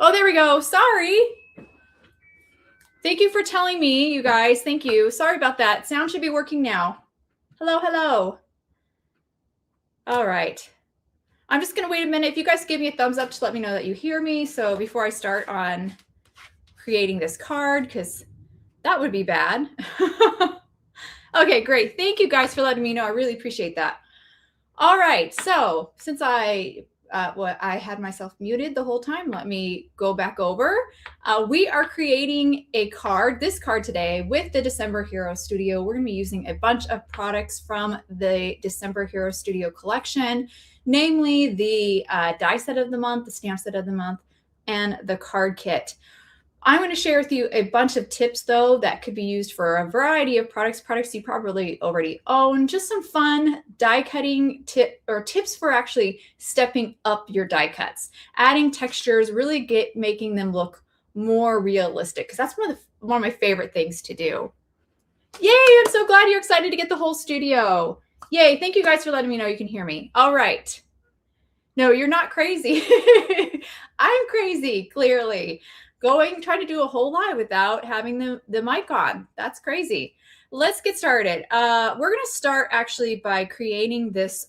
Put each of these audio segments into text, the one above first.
Oh, there we go. Sorry. Thank you for telling me, you guys. Thank you. Sorry about that. Sound should be working now. Hello, hello. All right. I'm just going to wait a minute. If you guys give me a thumbs up to let me know that you hear me. So before I start on creating this card, because that would be bad. Okay, great. Thank you guys for letting me know. I really appreciate that. All right. So since I had myself muted the whole time, let me go back over. We are creating a card, this card today, with the December Hero Studio. We're going to be using a bunch of products from the December Hero Studio collection, namely the die set of the month, the stamp set of the month, and the card kit. I'm going to share with you a bunch of tips, though, that could be used for a variety of products you probably already own. Just some fun die cutting tips for actually stepping up your die cuts, adding textures, really making them look more realistic, because that's one of my favorite things to do. Yay! I'm so glad you're excited to get the whole studio. Yay! Thank you guys for letting me know you can hear me. All right. No, you're not crazy. I'm crazy, clearly. Trying to do a whole live without having the mic on. That's crazy. Let's get started. We're going to start actually by creating this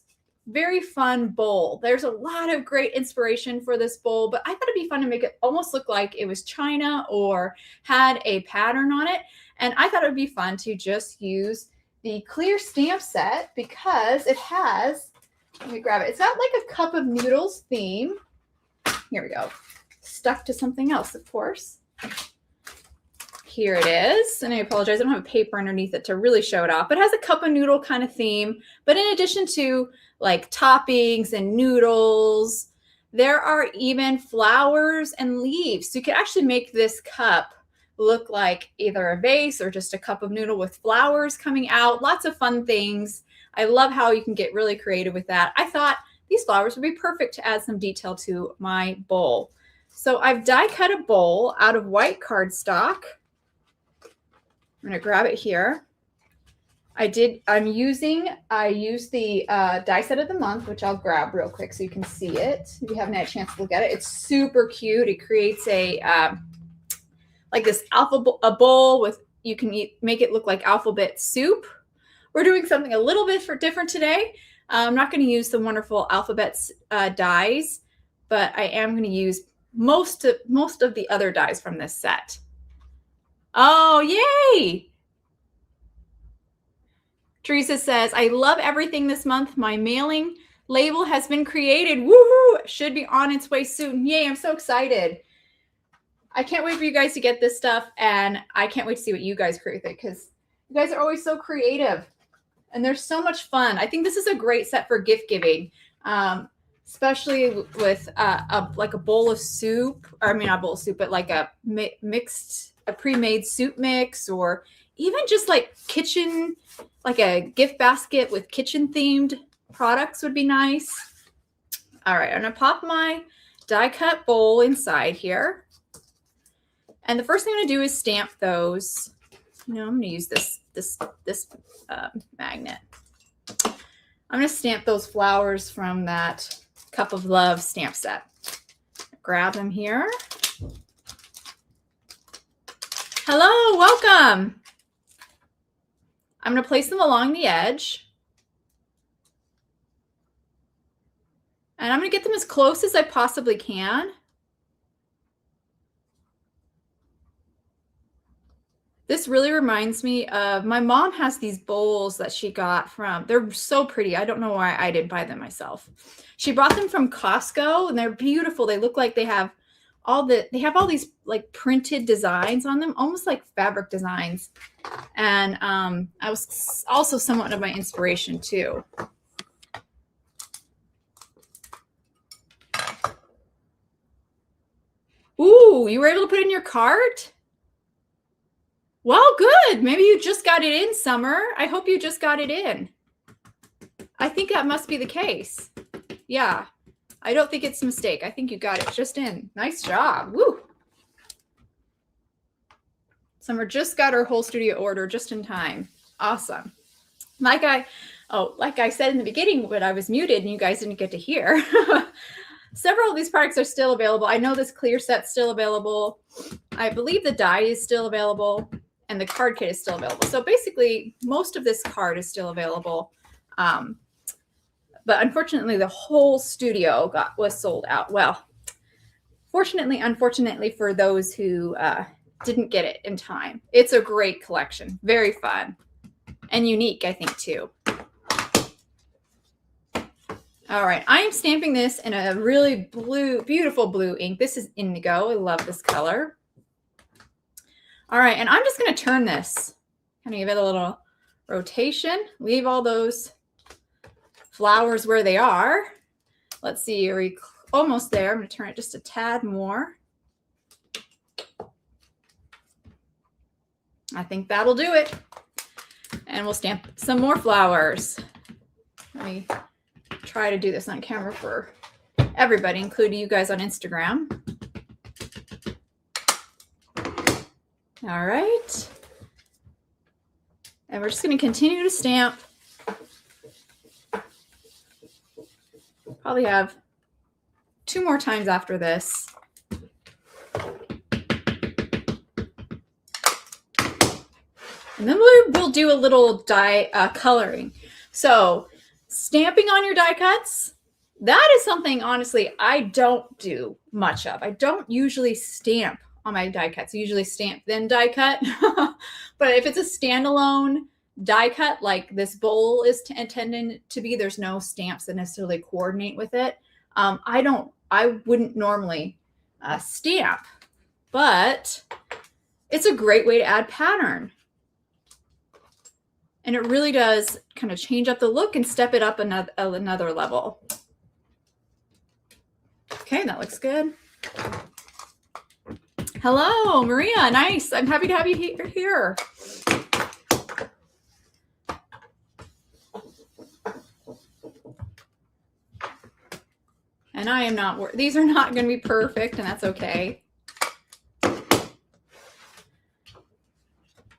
very fun bowl. There's a lot of great inspiration for this bowl, but I thought it'd be fun to make it almost look like it was china or had a pattern on it. And I thought it would be fun to just use the clear stamp set because it has, let me grab it. It's got like a cup of noodles theme. Here we go. Stuck to something else, of course. Here it is. And I apologize, I don't have a paper underneath it to really show it off, but it has a cup of noodle kind of theme. But in addition to like toppings and noodles, there are even flowers and leaves. So you can actually make this cup look like either a vase or just a cup of noodle with flowers coming out. Lots of fun things. I love how you can get really creative with that. I thought these flowers would be perfect to add some detail to my bowl. So I've die cut a bowl out of white cardstock. I'm going to grab it here. I used the die set of the month, which I'll grab real quick so you can see it. If you haven't had a chance to look at it, it's super cute. It creates like this a bowl with, you can make it look like alphabet soup. We're doing something a little bit different today. I'm not going to use the wonderful alphabets dies, but I am going to use most of the other dies from this set. Oh, yay! Teresa says, I love everything this month. My mailing label has been created. Woohoo! Should be on its way soon. Yay, I'm so excited. I can't wait for you guys to get this stuff, and I can't wait to see what you guys create with it, because you guys are always so creative, and they're so much fun. I think this is a great set for gift giving. Especially with like a bowl of soup, or I mean, not a bowl of soup, but like a pre-made soup mix, or even just like kitchen, like a gift basket with kitchen themed products would be nice. All right, I'm gonna pop my die cut bowl inside here. And the first thing I'm gonna do is stamp those. I'm gonna use this magnet. I'm gonna stamp those flowers from that Cup of Love stamp set. Grab them here. Hello, welcome. I'm going to place them along the edge. And I'm going to get them as close as I possibly can. This really reminds me of, my mom has these bowls that she got from, they're so pretty. I don't know why I didn't buy them myself. She brought them from Costco, and they're beautiful. They look like they have all these like printed designs on them, almost like fabric designs. And I was also somewhat of my inspiration too. Ooh, you were able to put it in your cart? Well, good. Maybe you just got it in, Summer. I hope you just got it in. I think that must be the case. Yeah. I don't think it's a mistake. I think you got it just in. Nice job. Woo. Summer just got her whole studio order just in time. Awesome. Like I said in the beginning, but I was muted and you guys didn't get to hear. Several of these products are still available. I know this clear set's still available. I believe the die is still available and the card kit is still available. So basically most of this card is still available. But unfortunately the whole studio was sold out. Well, fortunately, unfortunately for those who didn't get it in time. It's a great collection. Very fun and unique, I think, too. All right, I am stamping this in a really beautiful blue ink. This is indigo. I love this color. All right, and I'm just going to turn this, kind of give it a little rotation, leave all those flowers where they are. Let's see, are we almost there? I'm going to turn it just a tad more. I think that'll do it. And we'll stamp some more flowers. Let me try to do this on camera for everybody, including you guys on Instagram. All right. And we're just going to continue to stamp. Probably have 2 more times after this. And then we'll do a little die coloring. So stamping on your die cuts, that is something, honestly, I don't do much of. I don't usually stamp on my die cuts. I usually stamp, then die cut. But if it's a standalone die cut, like this bowl is intended to be, there's no stamps that necessarily coordinate with it. I wouldn't normally stamp, but it's a great way to add pattern. And it really does kind of change up the look and step it up another level. Okay, that looks good. Hello, Maria. Nice. I'm happy to have you here. And I am not, these are not going to be perfect, and that's okay.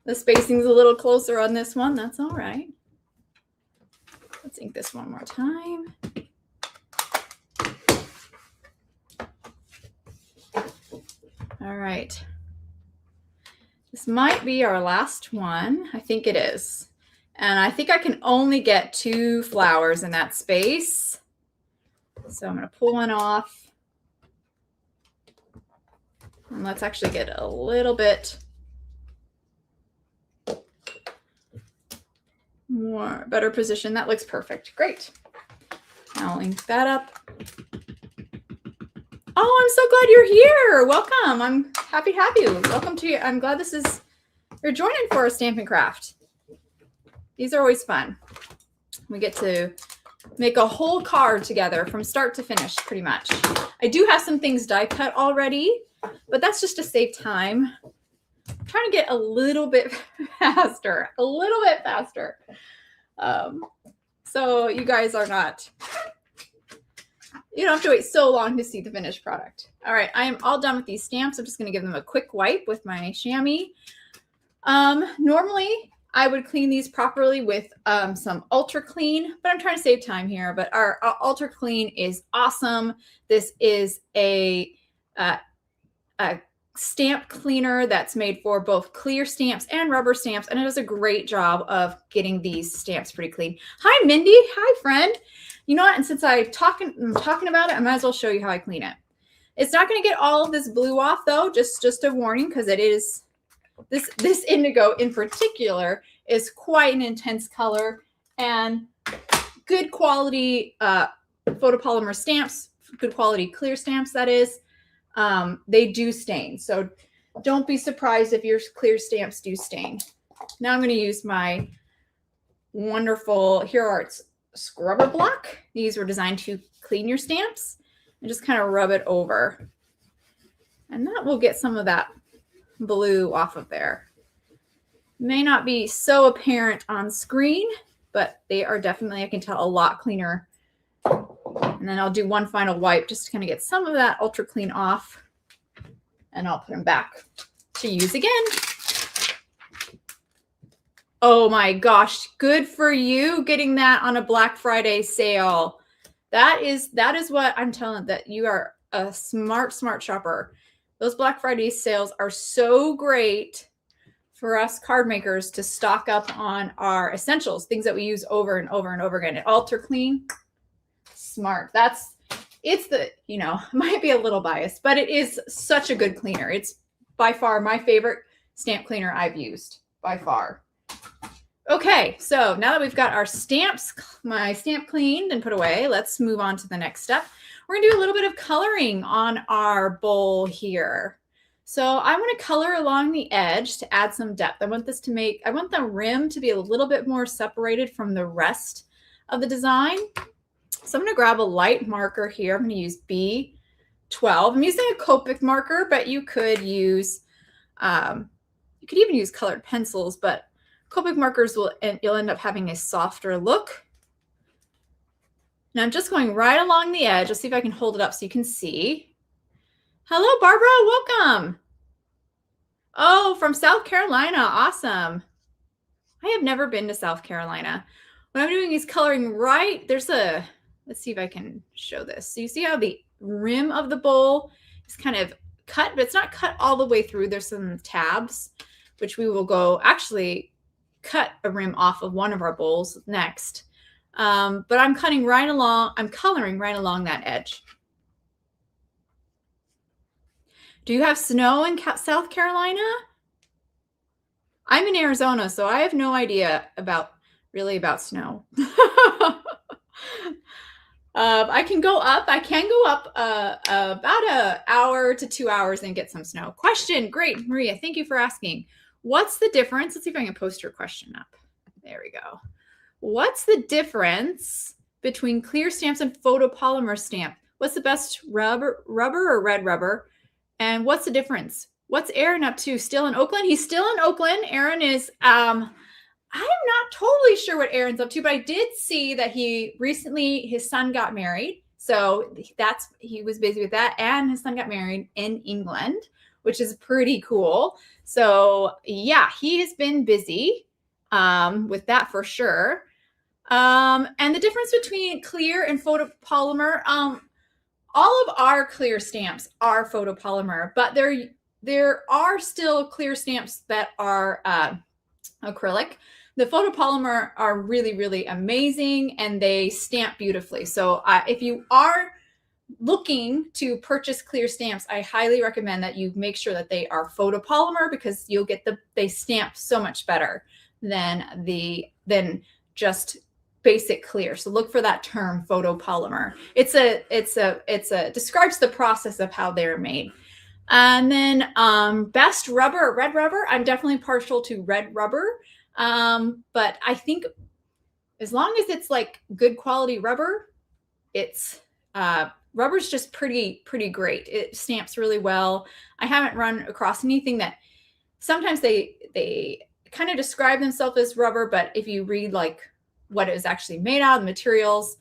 The spacing's a little closer on this one. That's all right. Let's ink this one more time. All right. This might be our last one. I think it is. And I think I can only get 2 flowers in that space. So I'm going to pull one off. And let's actually get a little bit more better position. That looks perfect. Great. Now I'll ink that up. Oh, I'm so glad you're here. Welcome. I'm happy to have you. Welcome to you. I'm glad you're joining for a Stampin' Craft. These are always fun. We get to make a whole card together from start to finish, pretty much. I do have some things die cut already, but that's just to save time. I'm trying to get a little bit faster, so you guys are not, you don't have to wait so long to see the finished product. All right, I am all done with these stamps. I'm just going to give them a quick wipe with my chamois. Normally I would clean these properly with some Ultra Clean, but I'm trying to save time here. But our Ultra Clean is awesome. This is a stamp cleaner that's made for both clear stamps and rubber stamps, and it does a great job of getting these stamps pretty clean. Hi, Mindy. Hi, friend. You know what? And since I'm talking about it, I might as well show you how I clean it. It's not going to get all of this blue off, though. Just a warning, because it is this indigo in particular is quite an intense color, and good quality photopolymer stamps, good quality clear stamps, that is. They do stain, so don't be surprised if your clear stamps do stain. Now I'm going to use my wonderful Hero Arts scrubber block. These were designed to clean your stamps, and just kind of rub it over, and that will get some of that blue off of there. May not be so apparent on screen, but they are definitely, I can tell, a lot cleaner. And then I'll do one final wipe just to kind of get some of that Ultra Clean off, and I'll put them back to use again. Oh my gosh, good for you getting that on a Black Friday sale. That is what I'm telling, that you are a smart shopper. Those Black Friday sales are so great for us card makers to stock up on our essentials, things that we use over and over and over again. At Ultra Clean, smart. It's the, might be a little biased, but it is such a good cleaner. It's by far my favorite stamp cleaner I've used, by far. Okay, so now that we've got our stamps, my stamp cleaned and put away, let's move on to the next step. We're gonna do a little bit of coloring on our bowl here. So I want to color along the edge to add some depth. I want the rim to be a little bit more separated from the rest of the design. So I'm going to grab a light marker here. I'm going to use B12. I'm using a Copic marker, but you could use, you could even use colored pencils, but Copic markers you'll end up having a softer look. Now I'm just going right along the edge. Let's see if I can hold it up so you can see. Hello, Barbara. Welcome. Oh, from South Carolina. Awesome. I have never been to South Carolina. What I'm doing is coloring right. Let's see if I can show this. So you see how the rim of the bowl is kind of cut, but it's not cut all the way through. There's some tabs, which we will actually cut a rim off of one of our bowls next. But I'm coloring right along that edge. Do you have snow in South Carolina? I'm in Arizona, so I have no idea about snow. I can go up about an hour to 2 hours and get some snow. Question. Great, Maria. Thank you for asking. What's the difference? Let's see if I can post your question up. There we go. What's the difference between clear stamps and photopolymer stamp? What's the best rubber or red rubber? And what's the difference? What's Aaron up to? Still in Oakland? He's still in Oakland. Aaron is, I'm not totally sure what Aaron's up to, but I did see that his son got married. So he was busy with that. And his son got married in England, which is pretty cool. So yeah, he has been busy with that for sure. And the difference between clear and photopolymer, all of our clear stamps are photopolymer, but there are still clear stamps that are acrylic. The photopolymer are really, really amazing and they stamp beautifully. So if you are looking to purchase clear stamps, I highly recommend that you make sure that they are photopolymer because you'll get they stamp so much better than just basic clear. So look for that term photopolymer. It describes the process of how they're made. And then best rubber or red rubber, I'm definitely partial to red rubber. But I think as long as it's like good quality rubber, rubber's just pretty great. It stamps really well. I haven't run across anything that sometimes they kind of describe themselves as rubber, but if you read like what it was actually made out of, the materials,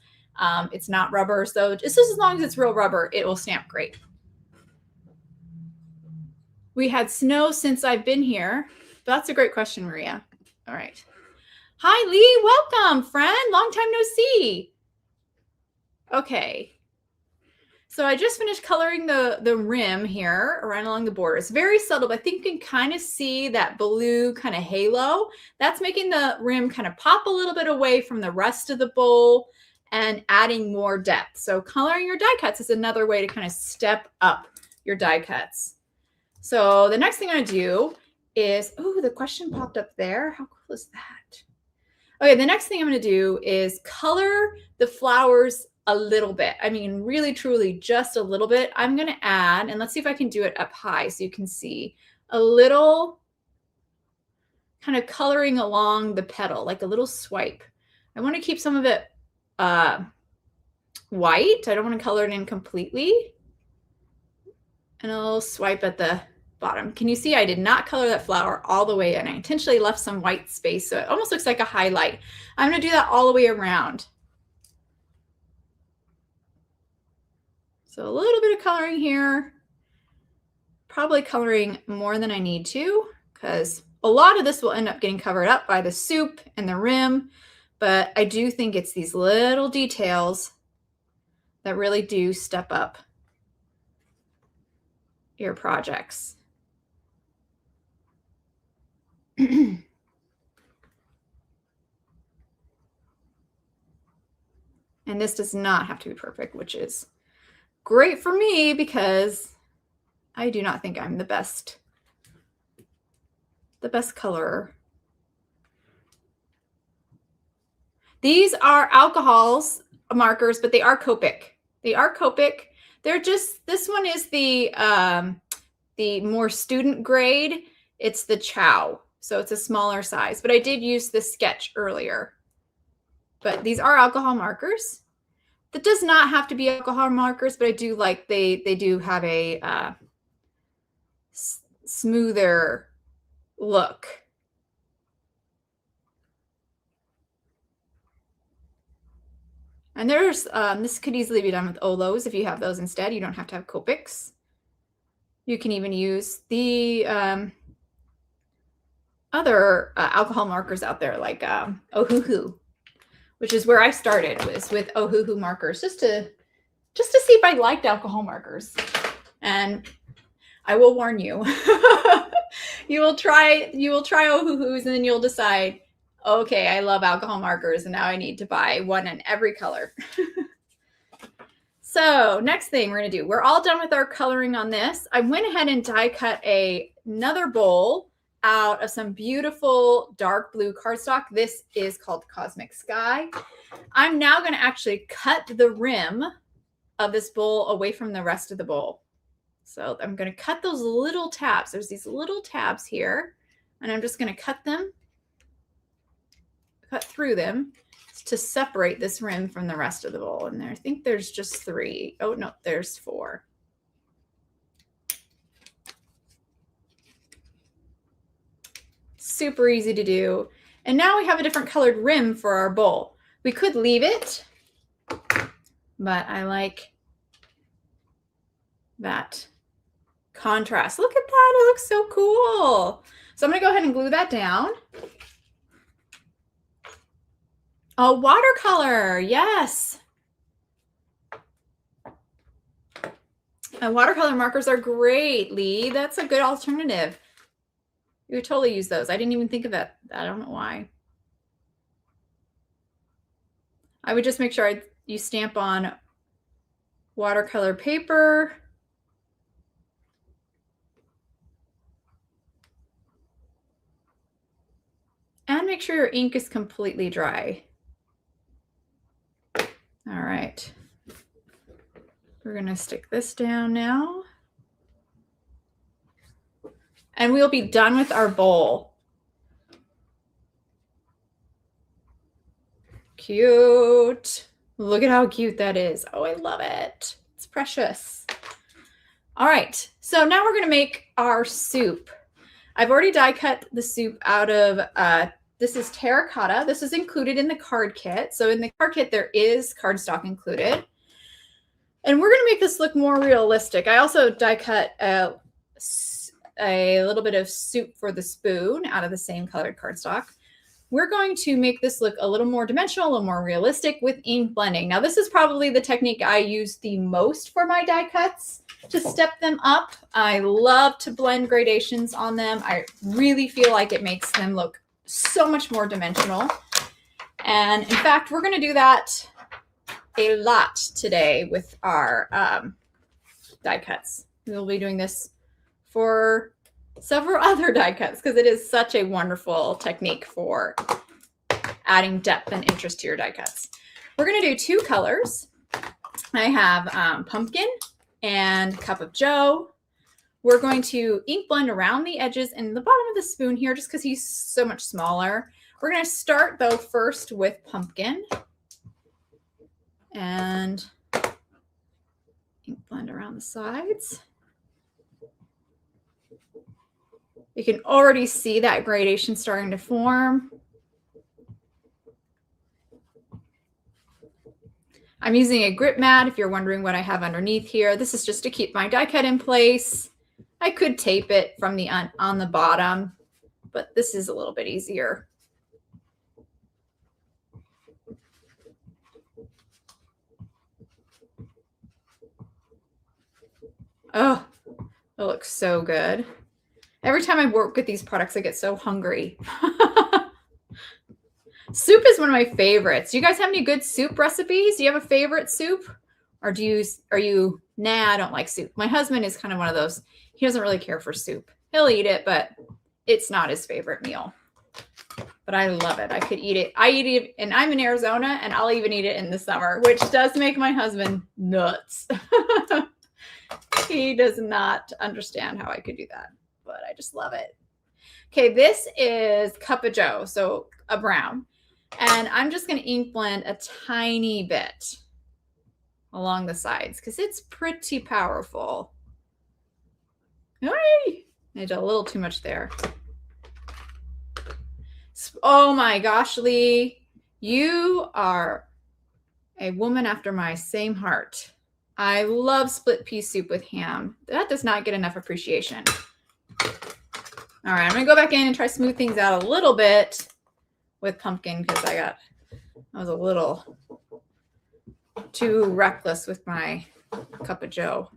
it's not rubber. So just as long as it's real rubber, it will stamp great. We had snow since I've been here. That's a great question, Maria. All right. Hi, Lee. Welcome, friend. Long time no see. Okay. So I just finished coloring the rim here right along the border. It's very subtle, but I think you can kind of see that blue kind of halo. That's making the rim kind of pop a little bit away from the rest of the bowl and adding more depth. So coloring your die cuts is another way to kind of step up your die cuts. So the next thing I do is, oh, the question popped up there. How cool is that? Okay, the next thing I'm going to do is color the flowers a little bit. I mean, really, truly, just a little bit. I'm going to add, and let's see if I can do it up high so you can see a little kind of coloring along the petal, like a little swipe. I want to keep some of it white. I don't want to color it in completely. And a little swipe at the bottom. Can you see I did not color that flower all the way in? I intentionally left some white space so it almost looks like a highlight. I'm going to do that all the way around. So a little bit of coloring here, probably coloring more than I need to because a lot of this will end up getting covered up by the soup and the rim, but I do think it's these little details that really do step up your projects. And this does not have to be perfect, which is great for me because I do not think I'm the best colorer. These are alcohols markers, but they are Copic. They are Copic. They're just, this one is the more student grade. It's the Chow, so it's a smaller size, but I did use this sketch earlier. But these are alcohol markers. That does not have to be alcohol markers, but I do like they do have a smoother look. And there's, this could easily be done with Olos if you have those instead. You don't have to have Copics. You can even use the other alcohol markers out there like Ohuhu, which is where I started, was with Ohuhu markers, just to see if I liked alcohol markers. And I will warn you, you will try Ohuhus and then you'll decide, okay, I love alcohol markers and now I need to buy one in every color. So next thing we're going to do, we're all done with our coloring on this. I went ahead and die cut another bowl out of some beautiful dark blue cardstock. This is called Cosmic Sky. I'm now going to actually cut the rim of this bowl away from the rest of the bowl. So I'm going to cut those little tabs. There's these little tabs here, and I'm just going to cut through them to separate this rim from the rest of the bowl. And I think there's just 3. Oh, no, there's 4. Super easy to do. And now we have a different colored rim for our bowl. We could leave it, but I like that contrast. Look at that. It looks so cool. So I'm going to go ahead and glue that down. Oh, watercolor. Yes. And watercolor markers are great, Lee. That's a good alternative. You would totally use those. I didn't even think of that. I don't know why. I would just make sure you stamp on watercolor paper. And make sure your ink is completely dry. All right. We're going to stick this down now. And we'll be done with our bowl. Cute. Look at how cute that is. Oh, I love it. It's precious. All right. So now we're going to make our soup. I've already die cut the soup out of, this is terracotta. This is included in the card kit. So in the card kit, there is cardstock included. And we're going to make this look more realistic. I also die cut a little bit of soup for the spoon out of the same colored cardstock. We're going to make this look a little more dimensional, a little more realistic with ink blending. Now, this is probably the technique I use the most for my die cuts to step them up. I love to blend gradations on them. I really feel like it makes them look so much more dimensional. And in fact, we're going to do that a lot today with our die cuts. We'll be doing this for several other die cuts because it is such a wonderful technique for adding depth and interest to your die cuts. We're going to do 2 colors. I have pumpkin and cup of joe. We're going to ink blend around the edges and the bottom of the spoon here just because he's so much smaller. We're going to start though first with pumpkin and ink blend around the sides. You can already see that gradation starting to form. I'm using a grip mat if you're wondering what I have underneath here. This is just to keep my die cut in place. I could tape it from the on the bottom, but this is a little bit easier. Oh, it looks so good. Every time I work with these products, I get so hungry. Soup is one of my favorites. Do you guys have any good soup recipes? Do you have a favorite soup? Or are you, nah, I don't like soup. My husband is kind of one of those. He doesn't really care for soup. He'll eat it, but it's not his favorite meal. But I love it. I could eat it. I eat it, and I'm in Arizona, and I'll even eat it in the summer, which does make my husband nuts. He does not understand how I could do that, but I just love it. Okay, this is Cup of Joe, so a brown. And I'm just going to ink blend a tiny bit along the sides because it's pretty powerful. I did a little too much there. Oh my gosh, Lee, you are a woman after my same heart. I love split pea soup with ham. That does not get enough appreciation. All right, I'm going to go back in and try to smooth things out a little bit with pumpkin because I was a little too reckless with my Cup of Joe.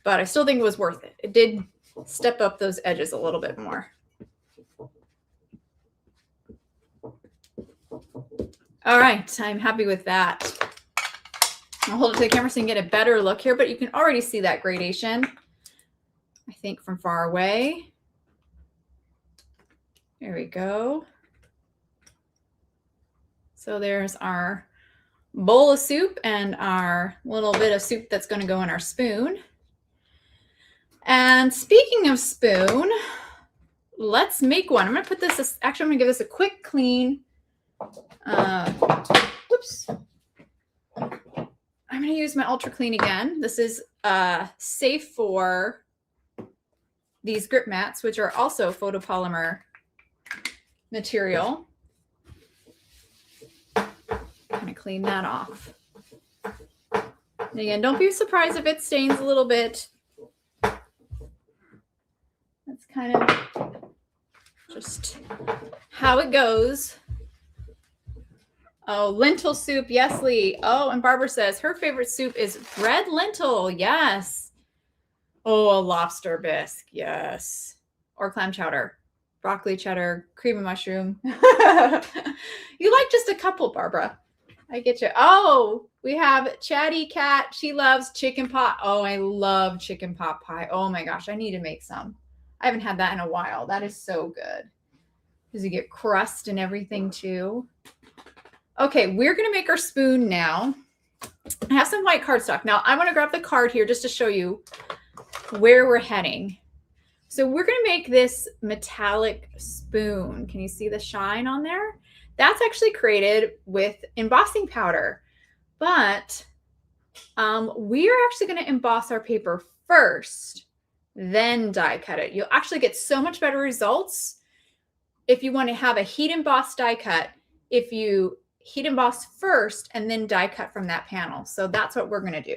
But I still think it was worth it. It did step up those edges a little bit more. All right, I'm happy with that. I'll hold it to the camera so you can get a better look here, but you can already see that gradation, I think, from far away. There we go. So there's our bowl of soup and our little bit of soup that's going to go in our spoon. And speaking of spoon, let's make one. I'm going to put this, actually, I'm going to give this a quick clean. Whoops. I'm going to use my Ultra Clean again. This is safe for these grip mats, which are also photopolymer material. I'm going to clean that off. And again, don't be surprised if it stains a little bit. That's kind of just how it goes. Oh, lentil soup. Yes, Lee. Oh, and Barbara says her favorite soup is red lentil. Yes. Oh, a lobster bisque. Yes. Or clam chowder. Broccoli cheddar, cream of mushroom. You like just a couple, Barbara. I get you. Oh, we have Chatty Cat. She loves chicken pot. Oh, I love chicken pot pie. Oh my gosh, I need to make some. I haven't had that in a while. That is so good. Because you get crust and everything too. Okay, we're going to make our spoon now. I have some white cardstock. Now, I'm going to grab the card here just to show you where we're heading. So we're going to make this metallic spoon. Can you see the shine on there? That's actually created with embossing powder. But we are actually going to emboss our paper first, then die cut it. You'll actually get so much better results if you want to have a heat embossed die cut, if you heat emboss first and then die cut from that panel. So that's what we're going to do.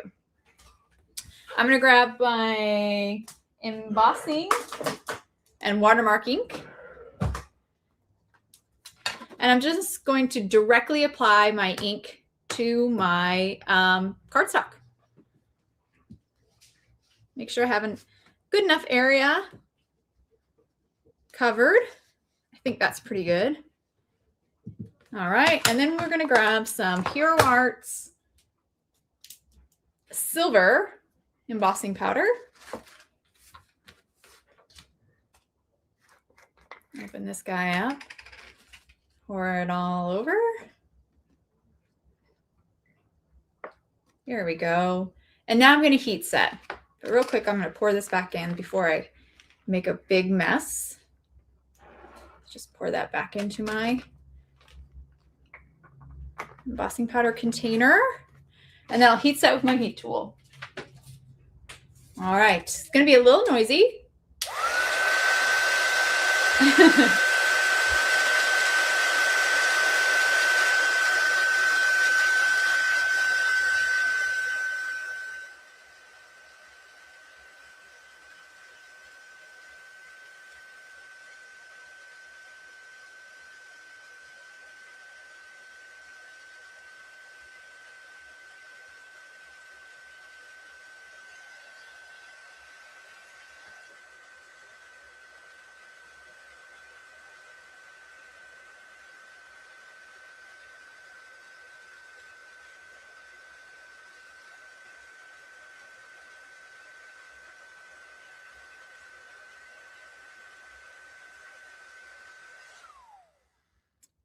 I'm going to grab my embossing and watermark ink. And I'm just going to directly apply my ink to my cardstock. Make sure I have a good enough area covered. I think that's pretty good. All right, and then we're going to grab some Hero Arts silver embossing powder. Open this guy up, pour it all over. Here we go. And now I'm going to heat set. But real quick, I'm going to pour this back in before I make a big mess. Just pour that back into my embossing powder container. And then I'll heat set with my heat tool. All right, it's going to be a little noisy.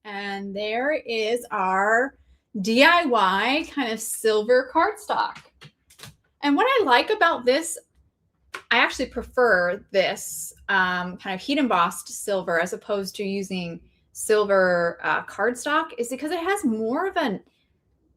And there is our DIY kind of silver cardstock. And what I like about this, I actually prefer this kind of heat embossed silver as opposed to using silver cardstock, is because it has more of an,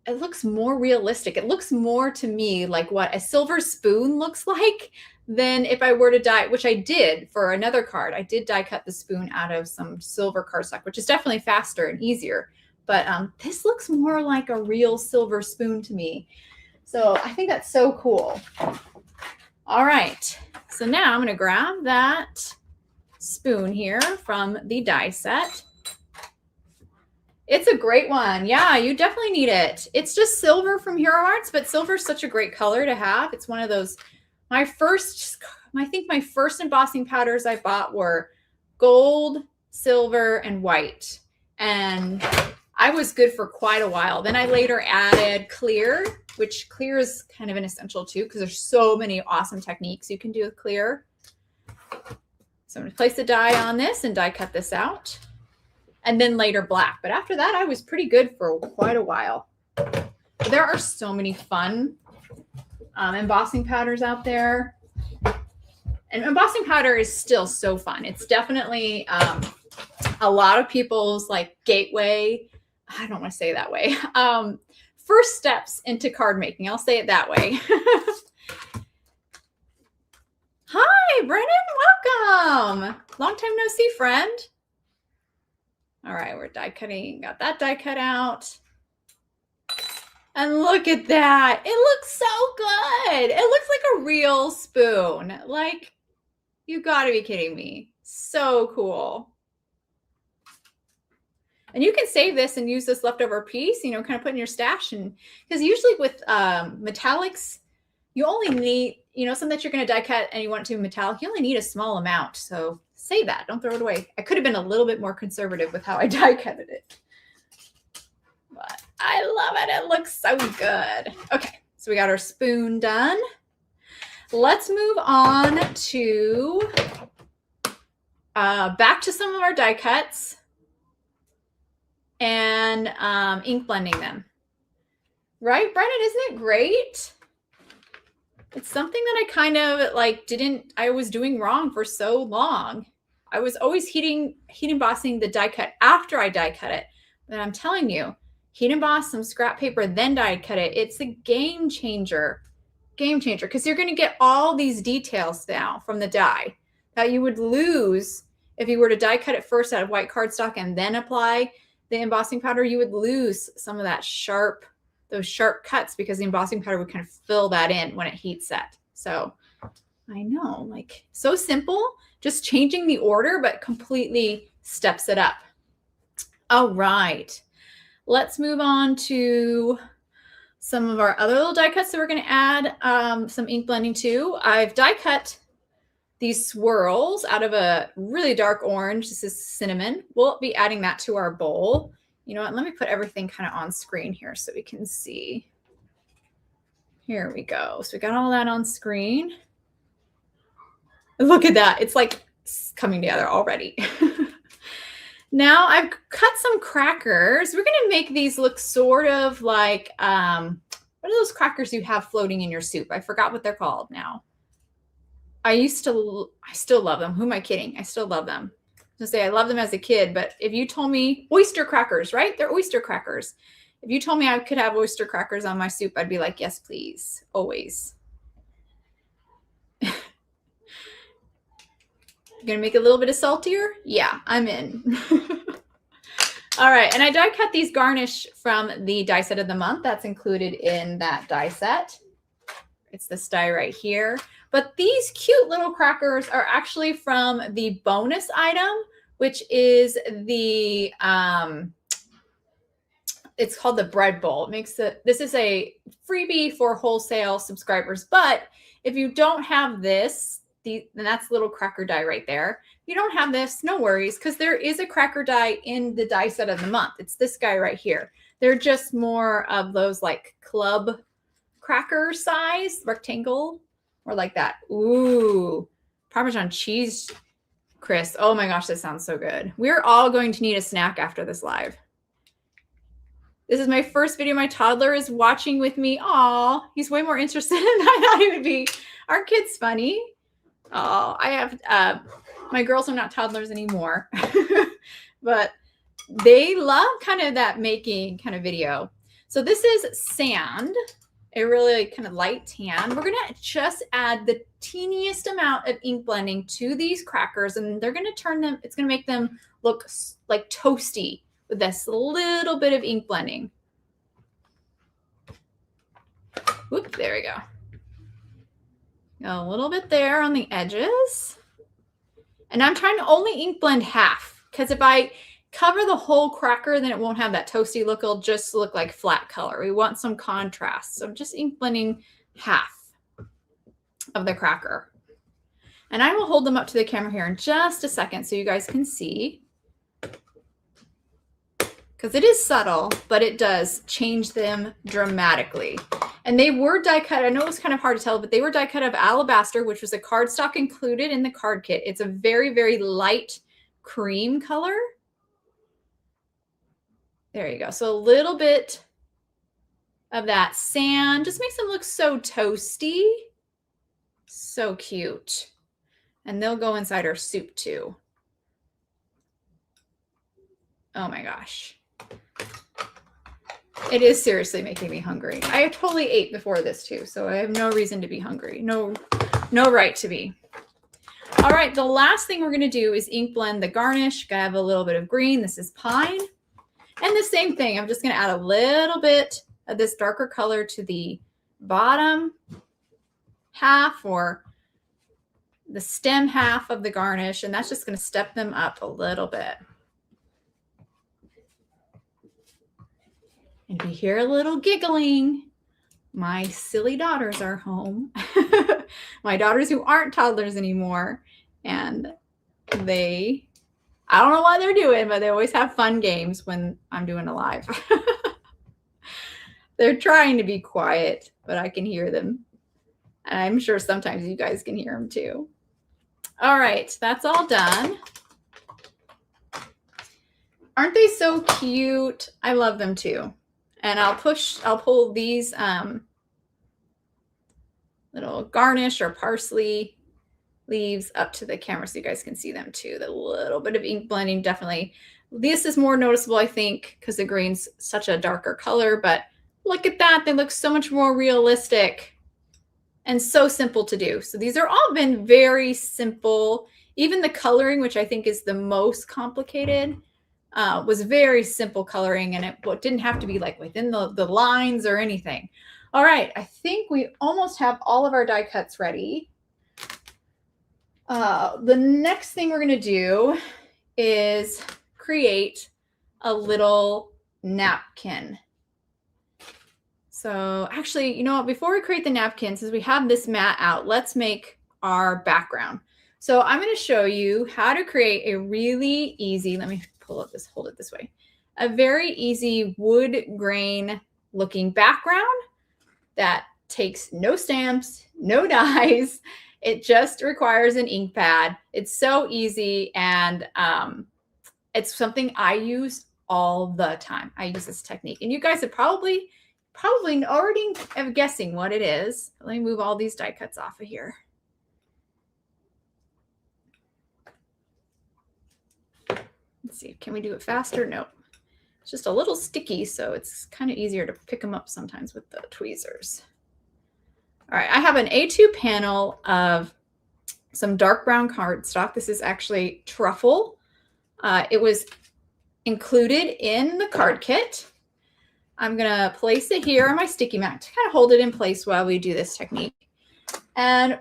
it looks more realistic. It looks more to me like what a silver spoon looks like than if I were to die, which I did for another card. I did die cut the spoon out of some silver cardstock, which is definitely faster and easier. But this looks more like a real silver spoon to me. So I think that's so cool. All right. So now I'm going to grab that spoon here from the die set. It's a great one. Yeah, you definitely need it. It's just silver from Hero Arts, but silver is such a great color to have. It's one of those, I think my first embossing powders I bought were gold, silver, and white. And I was good for quite a while. Then I later added clear, which clear is kind of an essential too, because there's so many awesome techniques you can do with clear. So I'm going to place the die on this and die cut this out. And then later black. But after that, I was pretty good for quite a while. There are so many fun embossing powders out there. And embossing powder is still so fun. It's definitely a lot of people's like gateway. I don't want to say it that way. First steps into card making. I'll say it that way. Hi, Brennan. Welcome. Long time no see, friend. All right, we're die cutting. Got that die cut out. And look at that. It looks so good. It looks like a real spoon. Like, you gotta be kidding me. So cool. And you can save this and use this leftover piece, you know, kind of put in your stash. And because usually with metallics, you only need, you know, something that you're going to die cut and you want it to be metallic, you only need a small amount. So save that. Don't throw it away. I could have been a little bit more conservative with how I die cutted it. But I love it. It looks so good. Okay, so we got our spoon done. Let's move on to back to some of our die cuts and ink blending them. Right, Brennan? Isn't it great? It's something that I kind of like I was doing wrong for so long. I was always heat embossing the die cut after I die cut it. But I'm telling you, heat emboss some scrap paper, then die cut it. It's a game changer. Game changer. Because you're going to get all these details now from the die that you would lose if you were to die cut it first out of white cardstock and then apply the embossing powder. You would lose some of that those sharp cuts because the embossing powder would kind of fill that in when it heat set. So I know, like, so simple, just changing the order, but completely steps it up. All right, let's move on to some of our other little die cuts that we're going to add some ink blending to. I've die cut these swirls out of a really dark orange. This is cinnamon. We'll be adding that to our bowl. You know what? Let me put everything kind of on screen here so we can see. Here we go. So we got all that on screen. Look at that. It's like coming together already. Now I've cut some crackers. We're going to make these look sort of like, what are those crackers you have floating in your soup? I forgot what they're called now. I still love them. Who am I kidding? I still love them. To say I love them as a kid, but if you told me oyster crackers, right? They're oyster crackers. If you told me I could have oyster crackers on my soup, I'd be like, yes, please. Always. You're going to make it a little bit of saltier? Yeah, I'm in. All right. And I die cut these garnish from the die set of the month. That's included in that die set. It's this die right here. But these cute little crackers are actually from the bonus item, which is the, it's called the bread bowl. This is a freebie for wholesale subscribers. But if you don't have this, then that's little cracker die right there. If you don't have this, no worries, because there is a cracker die in the die set of the month. It's this guy right here. They're just more of those like club cracker size, rectangle, or like that. Ooh, Parmesan cheese crisp. Oh my gosh, this sounds so good. We're all going to need a snack after this live. This is my first video. My toddler is watching with me. Aw, he's way more interested than I thought he would be. Our kid's funny. Oh, I have, my girls are not toddlers anymore, but they love kind of that making kind of video. So this is sand, a really kind of light tan. We're going to just add the teeniest amount of ink blending to these crackers, and they're going to turn them, it's going to make them look like toasty with this little bit of ink blending. Whoop, there we go. A little bit there on the edges. And I'm trying to only ink blend half, because if I cover the whole cracker, then it won't have that toasty look. It'll just look like flat color. We want some contrast. So I'm just ink blending half of the cracker. And I will hold them up to the camera here in just a second so you guys can see. Because it is subtle, but it does change them dramatically. And they were die cut. I know it was kind of hard to tell, but they were die cut of alabaster, which was a cardstock included in the card kit. It's a very, very light cream color. There you go. So a little bit of that sand just makes them look so toasty. So cute. And they'll go inside our soup too. Oh my gosh. It is seriously making me hungry. I totally ate before this too, so I have no reason to be hungry. No right to be. All right, the last thing we're going to do is ink blend the garnish. Gotta have a little bit of green. This is pine. And the same thing, I'm just going to add a little bit of this darker color to the bottom half or the stem half of the garnish, and that's just going to step them up a little bit. And if you hear a little giggling, my silly daughters are home. My daughters who aren't toddlers anymore. And I don't know what they're doing, but they always have fun games when I'm doing a live. They're trying to be quiet, but I can hear them. And I'm sure sometimes you guys can hear them too. All right, that's all done. Aren't they so cute? I love them too. And I'll pull these little garnish or parsley leaves up to the camera so you guys can see them too. The little bit of ink blending, definitely. This is more noticeable, I think, because the green's such a darker color, but look at that. They look so much more realistic and so simple to do. So these are all been very simple. Even the coloring, which I think is the most complicated, was very simple coloring, and it didn't have to be like within the lines or anything. All right, I think we almost have all of our die cuts ready. The next thing we're going to do is create a little napkin. So actually, you know what? Before we create the napkin, since we have this mat out, let's make our background. So I'm going to show you how to create a really easy, let me pull up this, hold it this way, a very easy wood grain looking background that takes no stamps, no dyes. It just requires an ink pad. It's so easy, and it's something I use all the time. I use this technique, and you guys are probably already guessing what it is. Let me move all these die cuts off of here. Let's see, can we do it faster? No, it's just a little sticky, so it's kind of easier to pick them up sometimes with the tweezers. All right, I have an A2 panel of some dark brown cardstock. This is actually truffle. It was included in the card kit. I'm gonna place it here on my sticky mat to kind of hold it in place while we do this technique. And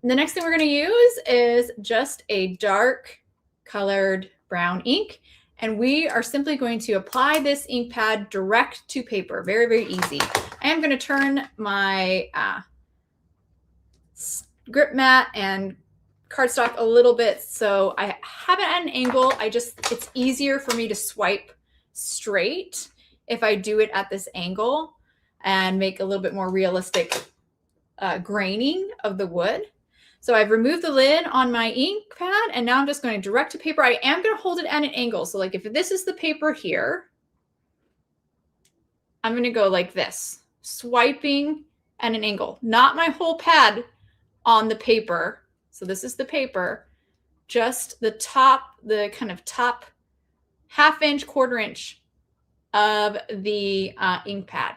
the next thing we're gonna use is just a dark colored brown ink. And we are simply going to apply this ink pad direct to paper. Very, very easy. I am going to turn my grip mat and cardstock a little bit so I have it at an angle. It's easier for me to swipe straight if I do it at this angle and make a little bit more realistic graining of the wood. So I've removed the lid on my ink pad, and now I'm just going to direct to paper. I am going to hold it at an angle. So like if this is the paper here, I'm going to go like this, swiping at an angle, not my whole pad on the paper. So this is the paper, just the top, the kind of top ½ inch, ¼ inch of the ink pad.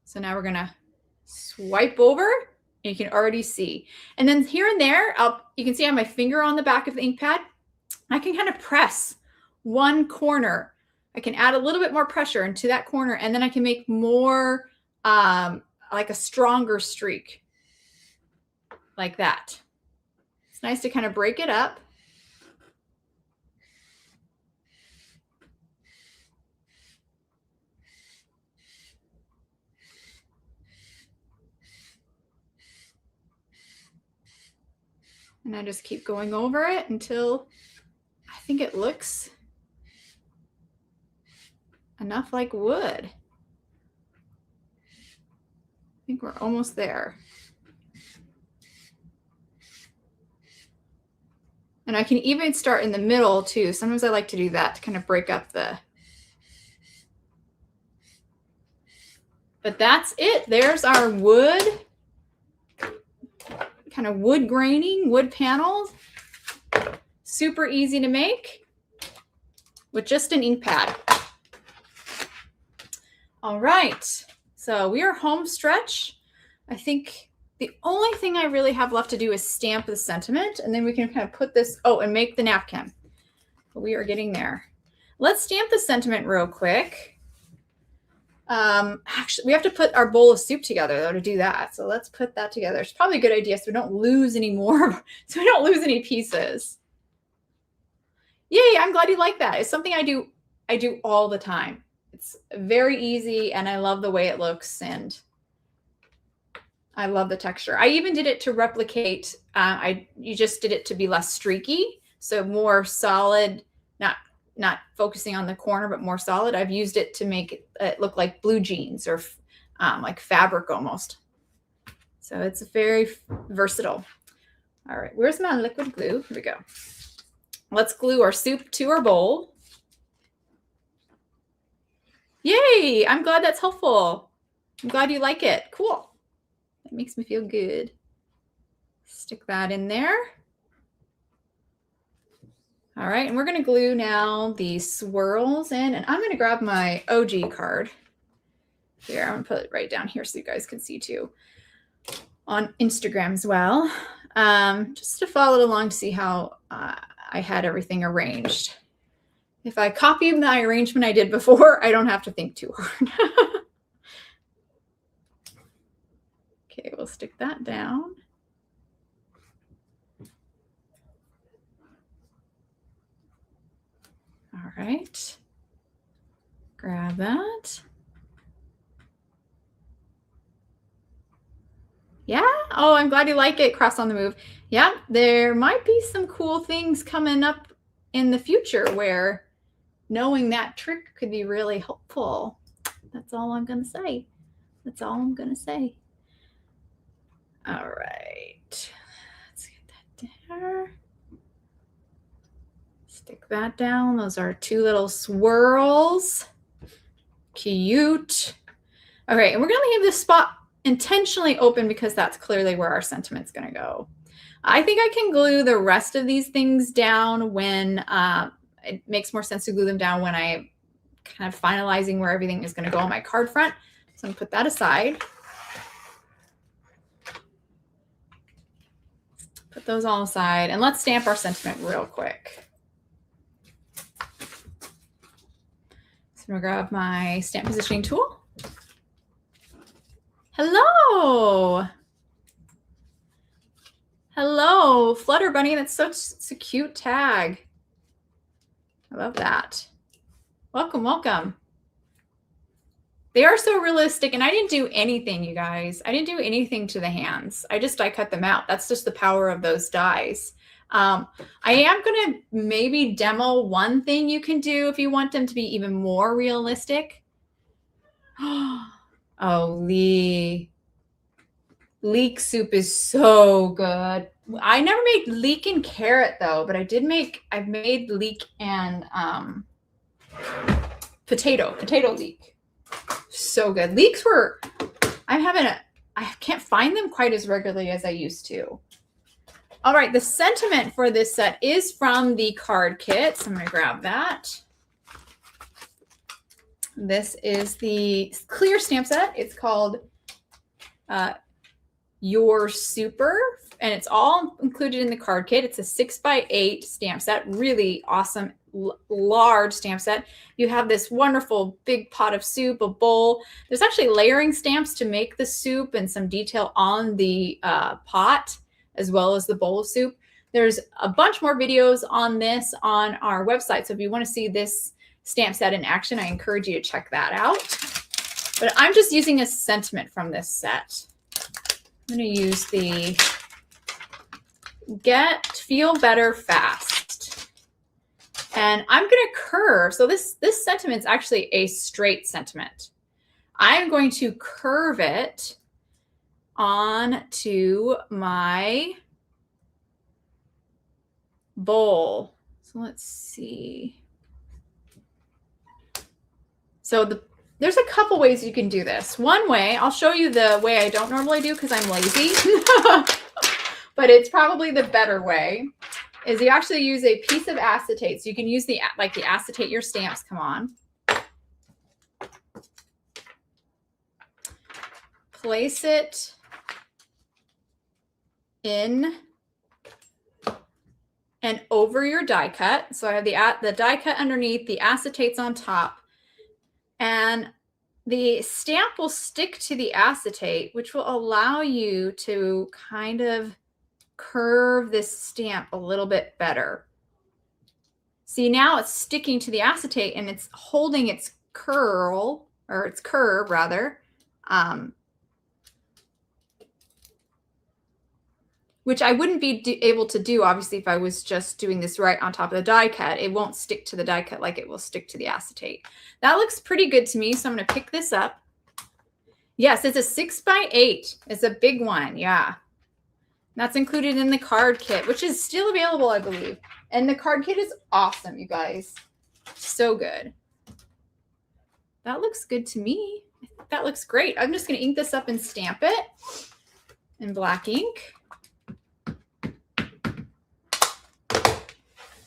So now we're going to swipe over, and you can already see. And then here and there, you can see I have my finger on the back of the ink pad. I can kind of press one corner. I can add a little bit more pressure into that corner, and then I can make more like a stronger streak like that. It's nice to kind of break it up. And I just keep going over it until I think it looks enough like wood. I think we're almost there. And I can even start in the middle too. Sometimes I like to do that to kind of break up the. But that's it. There's our wood, kind of wood graining, wood panels. Super easy to make with just an ink pad. All right, so we are home stretch. I think the only thing I really have left to do is stamp the sentiment, and then we can kind of put this, and make the napkin. But we are getting there. Let's stamp the sentiment real quick. Actually, we have to put our bowl of soup together though to do that. So let's put that together. It's probably a good idea so we don't lose any more, so we don't lose any pieces. Yay, I'm glad you like that. It's something I do all the time. It's very easy, and I love the way it looks, and I love the texture. I even did it to replicate. You just did it to be less streaky, so more solid, not focusing on the corner, but more solid. I've used it to make it look like blue jeans or like fabric almost. So it's very versatile. All right, where's my liquid glue? Here we go. Let's glue our soup to our bowl. Yay, I'm glad that's helpful. I'm glad you like it. Cool. That makes me feel good. Stick that in there. All right, and we're going to glue now the swirls in, and I'm going to grab my OG card. Here, I'm going to put it right down here so you guys can see too on Instagram as well, just to follow along to see how I had everything arranged. If I copy my arrangement I did before, I don't have to think too hard. Okay, we'll stick that down. All right, grab that. Yeah, oh, I'm glad you like it, Cross on the Move. Yeah, there might be some cool things coming up in the future where knowing that trick could be really helpful. That's all I'm going to say. That's all I'm going to say. All right. Let's get that there. Stick that down. Those are two little swirls. Cute. All right, and we're going to leave this spot intentionally open because that's clearly where our sentiment's going to go. I think I can glue the rest of these things down when it makes more sense to glue them down when I'm kind of finalizing where everything is going to go on my card front. So I'm going to put that aside. Put those all aside, and let's stamp our sentiment real quick. So I'm going to grab my stamp positioning tool. Hello. Hello, Flutter Bunny. That's such a cute tag. I love that. Welcome, welcome. They are so realistic, and I didn't do anything, you guys. I didn't do anything to the hands. I just die cut them out. That's just the power of those dies. I am going to maybe demo one thing you can do if you want them to be even more realistic. Oh, leek soup is so good. I never made leek and carrot though, but I've made leek and potato leek. So good. Leeks were, I can't find them quite as regularly as I used to. All right, the sentiment for this set is from the card kit. So I'm going to grab that. This is the clear stamp set. It's called Your Super, and it's all included in the card kit. It's a 6x8 stamp set, really awesome, large stamp set. You have this wonderful big pot of soup, a bowl. There's actually layering stamps to make the soup and some detail on the pot as well as the bowl of soup. There's a bunch more videos on this on our website. So if you want to see this stamp set in action, I encourage you to check that out. But I'm just using a sentiment from this set. I'm going to use the Feel Better Fast. And I'm going to curve. So this sentiment is actually a straight sentiment. I'm going to curve it onto my bowl. So let's see. So there's a couple ways you can do this. One way, I'll show you the way I don't normally do because I'm lazy, but it's probably the better way, is you actually use a piece of acetate. So you can use the acetate your stamps come on. Place it in and over your die cut. So I have the die cut underneath, the acetate's on top, and the stamp will stick to the acetate, which will allow you to kind of curve this stamp a little bit better. See, now it's sticking to the acetate and it's holding its curve rather, which I wouldn't be able to do, obviously, if I was just doing this right on top of the die cut. It won't stick to the die cut like it will stick to the acetate. That looks pretty good to me, so I'm going to pick this up. Yes, it's a 6x8. It's a big one, yeah. That's included in the card kit, which is still available, I believe. And the card kit is awesome, you guys. So good. That looks good to me. That looks great. I'm just going to ink this up and stamp it in black ink.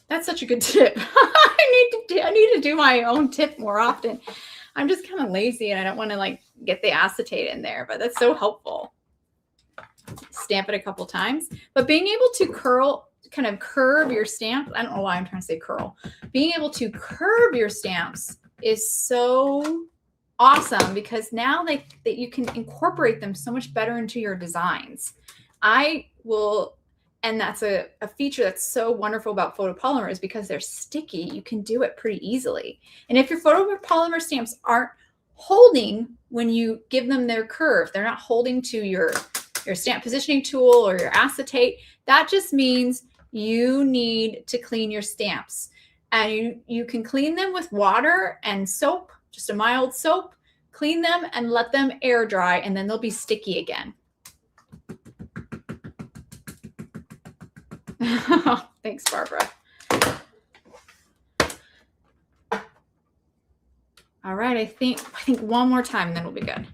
That's such a good tip. I need to do my own tip more often. I'm just kind of lazy and I don't want to like get the acetate in there, but that's so helpful. Stamp it a couple times, but being able to kind of curve your stamp. I don't know why I'm trying to say curl. Being able to curve your stamps is so awesome because now that you can incorporate them so much better into your designs. And that's a feature that's so wonderful about photopolymers because they're sticky. You can do it pretty easily. And if your photopolymer stamps aren't holding when you give them their curve, they're not holding to your stamp positioning tool or your acetate, that just means you need to clean your stamps. And you can clean them with water and soap, just a mild soap, clean them and let them air dry, and then they'll be sticky again. Thanks, Barbara. All right, I think one more time, and then we'll be good.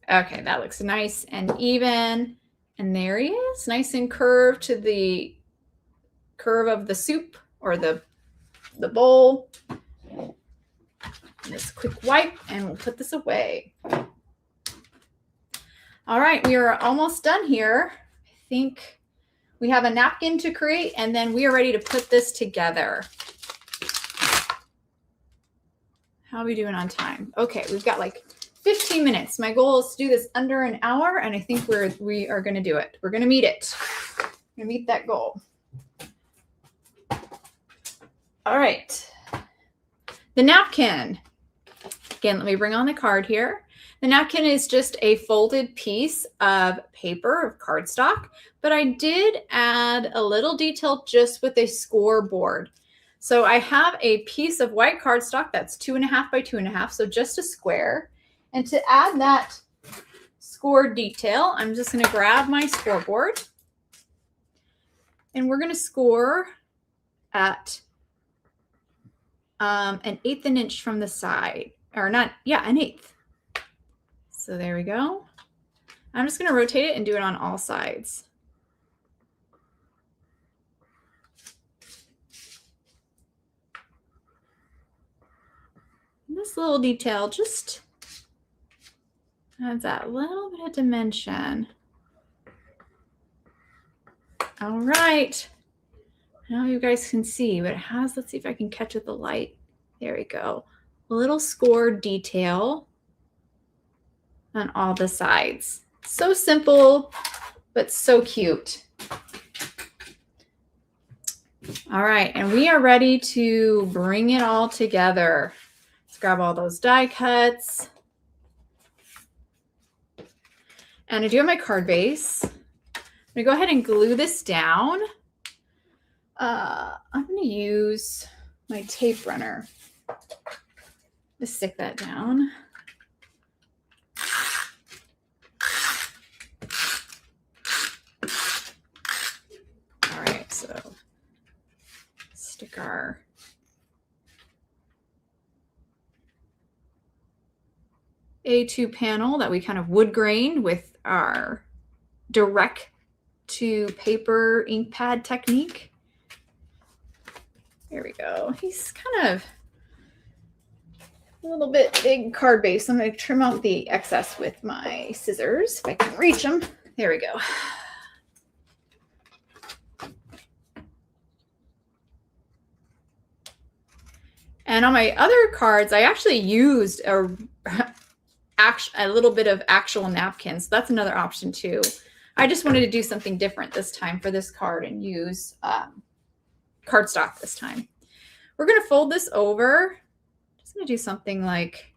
Okay, that looks nice and even. And there he is, nice and curved to the curve of the soup or the bowl. Just a quick wipe, and we'll put this away. All right, we are almost done here. I think we have a napkin to create, and then we are ready to put this together. How are we doing on time? Okay, we've got like 15 minutes. My goal is to do this under an hour, and I think we are going to do it. We're going to meet it. We're going to meet that goal. All right. The napkin. Again, let me bring on the card here. The napkin is just a folded piece of paper, of cardstock, but I did add a little detail just with a scoreboard. So I have a piece of white cardstock that's 2.5 by 2.5, so just a square. And to add that score detail, I'm just going to grab my scoreboard, and we're going to score at an eighth an inch from the side, or not, yeah, an eighth. So there we go. I'm just going to rotate it and do it on all sides. And this little detail just adds that little bit of dimension. All right. Now you guys can see what it has. Let's see if I can catch it with the light. There we go. A little scored detail on all the sides. So simple, but so cute. All right, and we are ready to bring it all together. Let's grab all those die cuts. And I do have my card base. I'm gonna go ahead and glue this down. I'm gonna use my tape runner to stick that down. All right, so stick our A2 panel that we kind of wood grained with our direct to paper ink pad technique. There we go. He's kind of a little bit big card base. I'm going to trim out the excess with my scissors if I can reach them. There we go. And on my other cards, I actually used a little bit of actual napkins. So that's another option too. I just wanted to do something different this time for this card and use cardstock this time. We're going to fold this over. Just going to do something like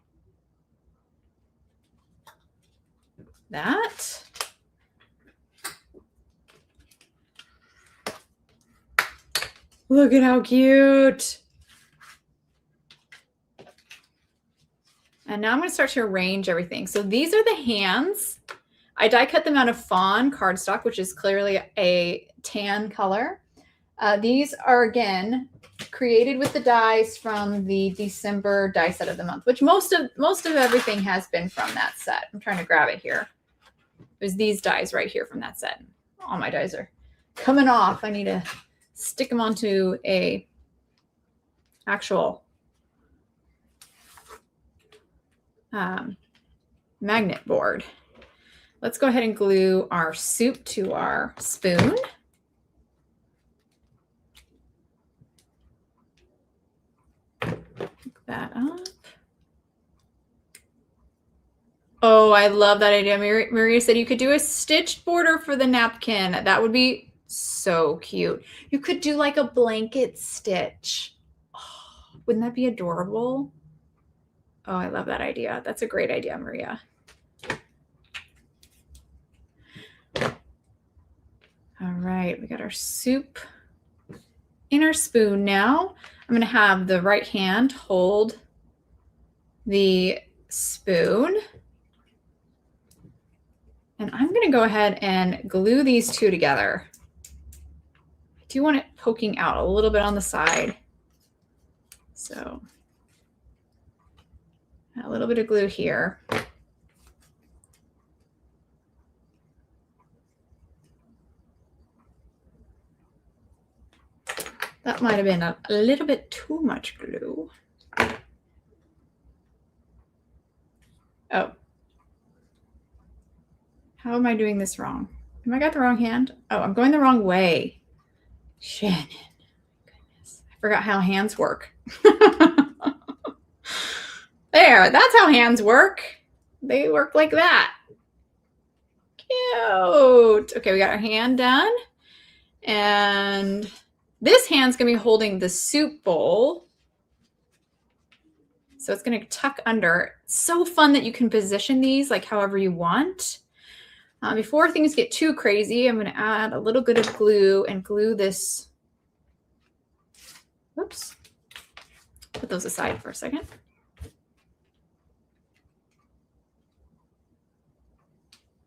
that. Look at how cute. And now I'm going to start to arrange everything. So these are the hands. I die cut them out of fawn cardstock, which is clearly a tan color. These are, again, created with the dies from the December die set of the month, which most of everything has been from that set. I'm trying to grab it here. There's these dies right here from that set. All my dies are coming off. I need to stick them onto a actual magnet board. Let's go ahead and glue our soup to our spoon. Pick that up. Oh, I love that idea. Maria said you could do a stitched border for the napkin. That would be so cute. You could do like a blanket stitch. Oh, wouldn't that be adorable? Oh, I love that idea. That's a great idea, Maria. All right, we got our soup in our spoon now. I'm going to have the right hand hold the spoon. And I'm going to go ahead and glue these two together. I do want it poking out a little bit on the side. So a little bit of glue here. That might have been a little bit too much glue. Oh. How am I doing this wrong? Am I got the wrong hand? Oh, I'm going the wrong way. Shannon. Goodness. I forgot how hands work. There, that's how hands work. They work like that. Cute. Okay, we got our hand done. And this hand's going to be holding the soup bowl. So it's going to tuck under. It's so fun that you can position these like however you want. Before things get too crazy, I'm going to add a little bit of glue and glue this. Whoops. Put those aside for a second.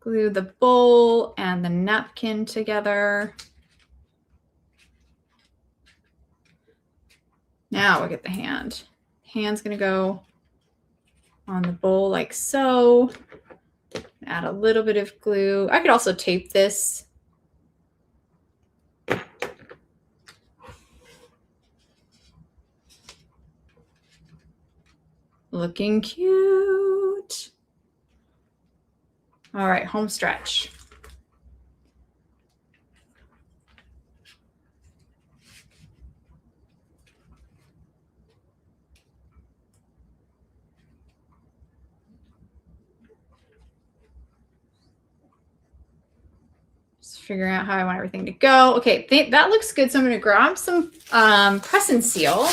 Glue the bowl and the napkin together. Now look at the hand. Hand's going to go on the bowl like so. Add a little bit of glue. I could also tape this. Looking cute. All right, home stretch. Just figuring out how I want everything to go. Okay, that looks good. So I'm going to grab some press and seal.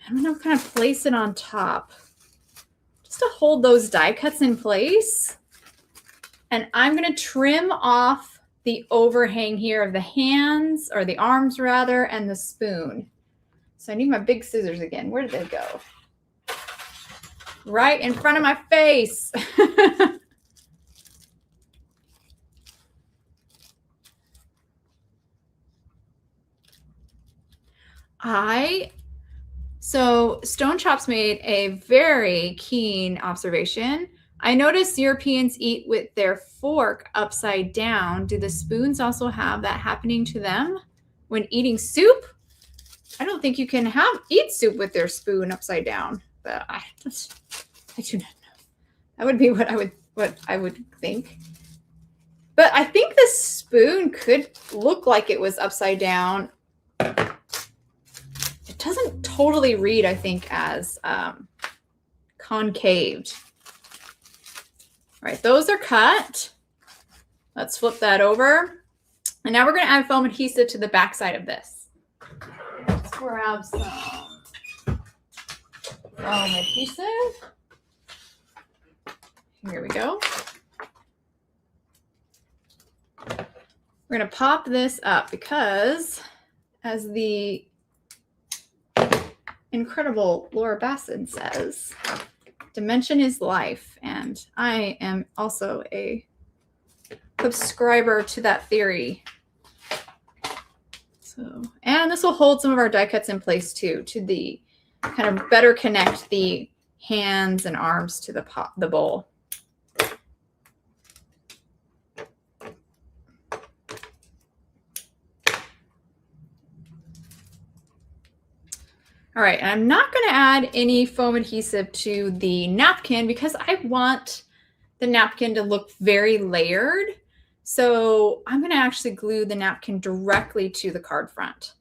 I'm going to kind of place it on top just to hold those die cuts in place. And I'm going to trim off the overhang here of the hands, or the arms rather, and the spoon. So I need my big scissors again. Where did they go? Right in front of my face. So Stone Chops made a very keen observation. I noticed Europeans eat with their fork upside down. Do the spoons also have that happening to them when eating soup? I don't think you can eat soup with their spoon upside down, but I do not know. That would be what I would think. But I think the spoon could look like it was upside down. It doesn't totally read, I think, as concaved. All right, those are cut. Let's flip that over. And now we're going to add foam adhesive to the back side of this. Let's grab some foam adhesive. Here we go. We're going to pop this up because, as the incredible Laura Basson says, dimension is life. And I am also a subscriber to that theory. So, and this will hold some of our die cuts in place too, to kind of better connect the hands and arms to the bowl. All right, and I'm not going to add any foam adhesive to the napkin because I want the napkin to look very layered. So I'm going to actually glue the napkin directly to the card front.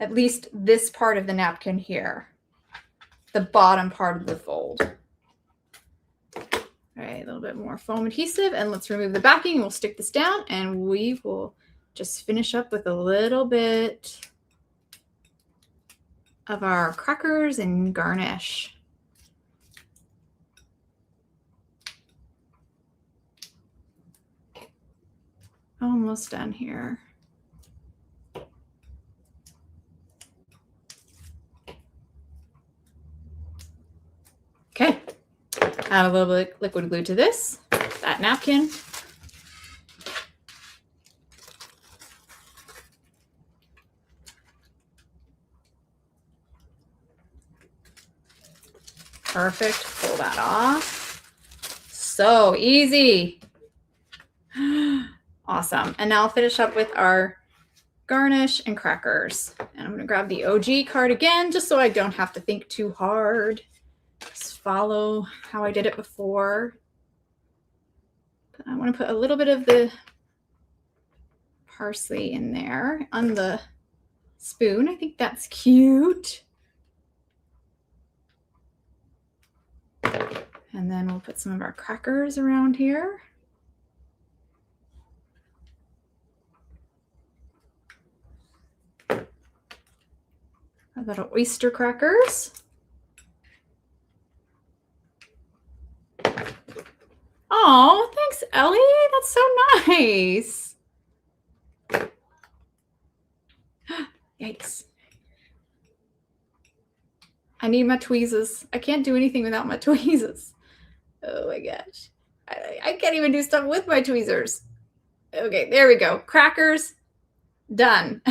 At least this part of the napkin here, the bottom part of the fold. All right, a little bit more foam adhesive, and let's remove the backing. We'll stick this down, and we will just finish up with a little bit of our crackers and garnish. Almost done here. Okay, add a little bit of liquid glue to that napkin. Perfect. Pull that off. So easy. Awesome. And now I'll finish up with our garnish and crackers. And I'm going to grab the OG card again, just so I don't have to think too hard. Just follow how I did it before. But I want to put a little bit of the parsley in there on the spoon. I think that's cute. And then we'll put some of our crackers around here. A little oyster crackers. Oh, thanks, Ellie. That's so nice. Yikes. I need my tweezers. I can't do anything without my tweezers. Oh my gosh. I can't even do stuff with my tweezers. Okay, there we go. Crackers, done.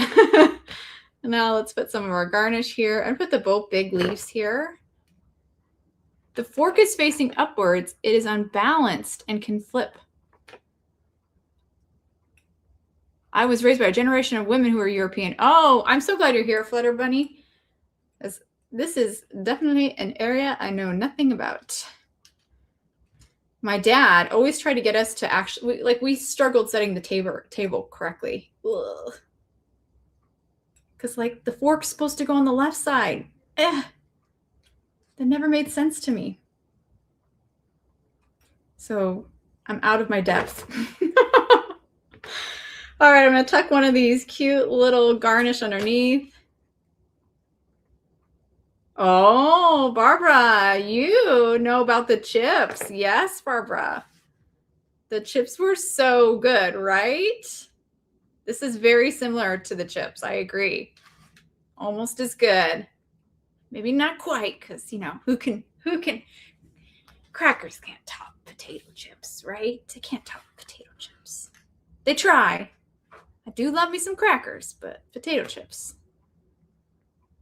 Now let's put some of our garnish here and put the both big leaves here. The fork is facing upwards. It is unbalanced and can flip. I was raised by a generation of women who are European. Oh, I'm so glad you're here, Flutter Bunny. This is definitely an area I know nothing about. My dad always tried to get us to actually, like, we struggled setting the table correctly. Because, like, the fork's supposed to go on the left side. That never made sense to me. So I'm out of my depth. All right, I'm going to tuck one of these cute little garnish underneath. Oh, Barbara, you know about the chips. Yes, Barbara. The chips were so good, right? This is very similar to the chips. I agree. Almost as good. Maybe not quite, because, you know, who can, crackers can't top potato chips, right? They can't top potato chips. They try. I do love me some crackers, but potato chips,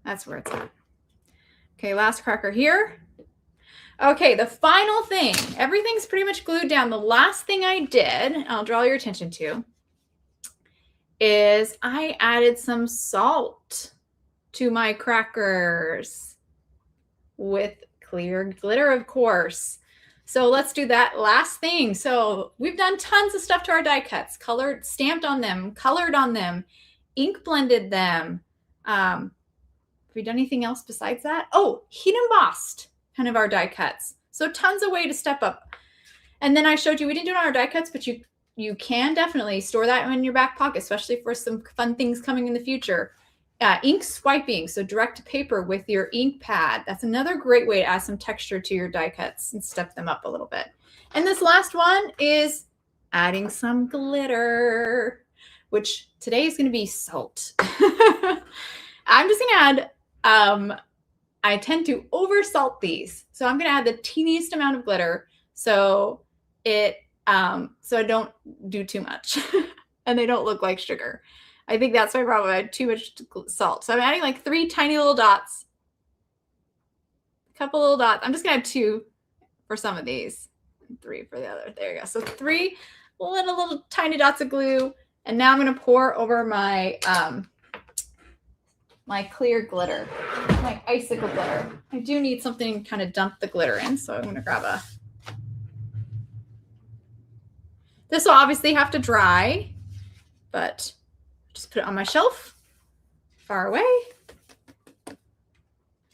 that's where it's at. Okay, last cracker here. Okay, the final thing. Everything's pretty much glued down. The last thing I did, I'll draw your attention to, is I added some salt to my crackers with clear glitter, of course. So let's do that last thing. So we've done tons of stuff to our die cuts, colored, stamped on them, colored on them, ink blended them. Have we done anything else besides that? Oh, heat embossed kind of our die cuts. So tons of way to step up. And then I showed you, we didn't do it on our die cuts, but you can definitely store that in your back pocket, especially for some fun things coming in the future. Ink swiping, so direct to paper with your ink pad. That's another great way to add some texture to your die cuts and step them up a little bit. And this last one is adding some glitter, which today is going to be salt. I'm just going to add, I tend to over salt these. So I'm going to add the teeniest amount of glitter so I don't do too much and they don't look like sugar. I think that's my problem. I had too much salt. So I'm adding like 3 tiny little dots, a couple little dots. I'm just going to add 2 for some of these and 3 for the other. There you go. So 3 little tiny dots of glue. And now I'm going to pour over my, my clear glitter, my icicle glitter. I do need something to kind of dump the glitter in. So I'm going to grab this will obviously have to dry, but just put it on my shelf, far away. There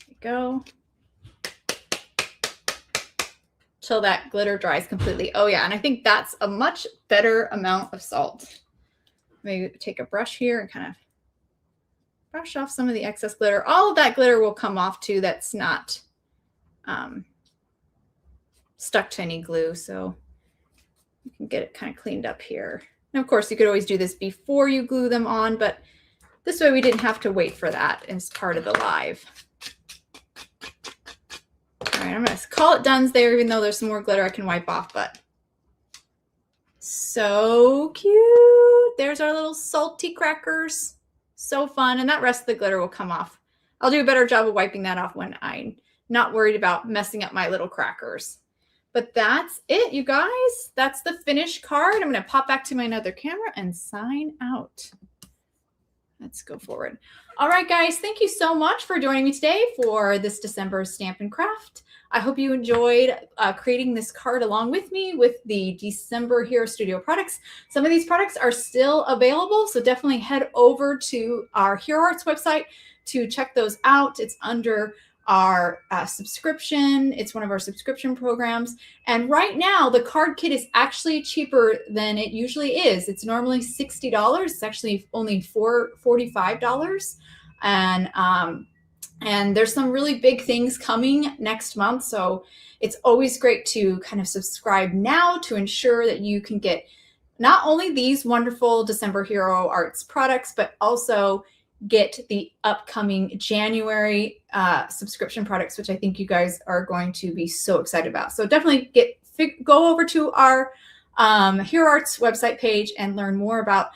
you go. Till that glitter dries completely. Oh yeah, and I think that's a much better amount of salt. Maybe take a brush here and kind of brush off some of the excess glitter. All of that glitter will come off too. That's not stuck to any glue. So you can get it kind of cleaned up here. And of course, you could always do this before you glue them on, but this way we didn't have to wait for that as part of the live. All right, I'm going to call it done there, even though there's some more glitter I can wipe off, but so cute. There's our little salty crackers. So fun. And that rest of the glitter will come off. I'll do a better job of wiping that off when I'm not worried about messing up my little crackers. But that's it, you guys. That's the finished card. I'm going to pop back to my other camera and sign out. Let's go forward. All right, guys. Thank you so much for joining me today for this December Stamp and Craft. I hope you enjoyed creating this card along with me with the December Hero Studio products. Some of these products are still available, so definitely head over to our Hero Arts website to check those out. It's under our subscription. It's one of our subscription programs. And right now, the card kit is actually cheaper than it usually is. It's normally $60. It's actually only $45. And there's some really big things coming next month. So it's always great to kind of subscribe now to ensure that you can get not only these wonderful December Hero Arts products, but also get the upcoming January subscription products, which I think you guys are going to be so excited about. So definitely go over to our Hero Art's website page and learn more about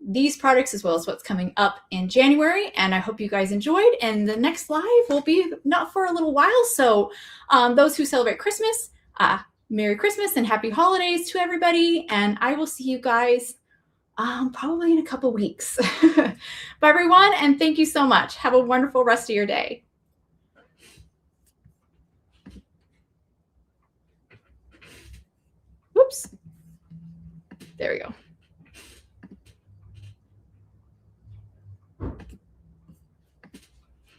these products as well as what's coming up in January. And I hope you guys enjoyed. And the next live will be not for a little while. So those who celebrate Christmas, Merry Christmas and Happy Holidays to everybody. And I will see you guys probably in a couple weeks. Bye, everyone. And thank you so much. Have a wonderful rest of your day. Whoops. There we go.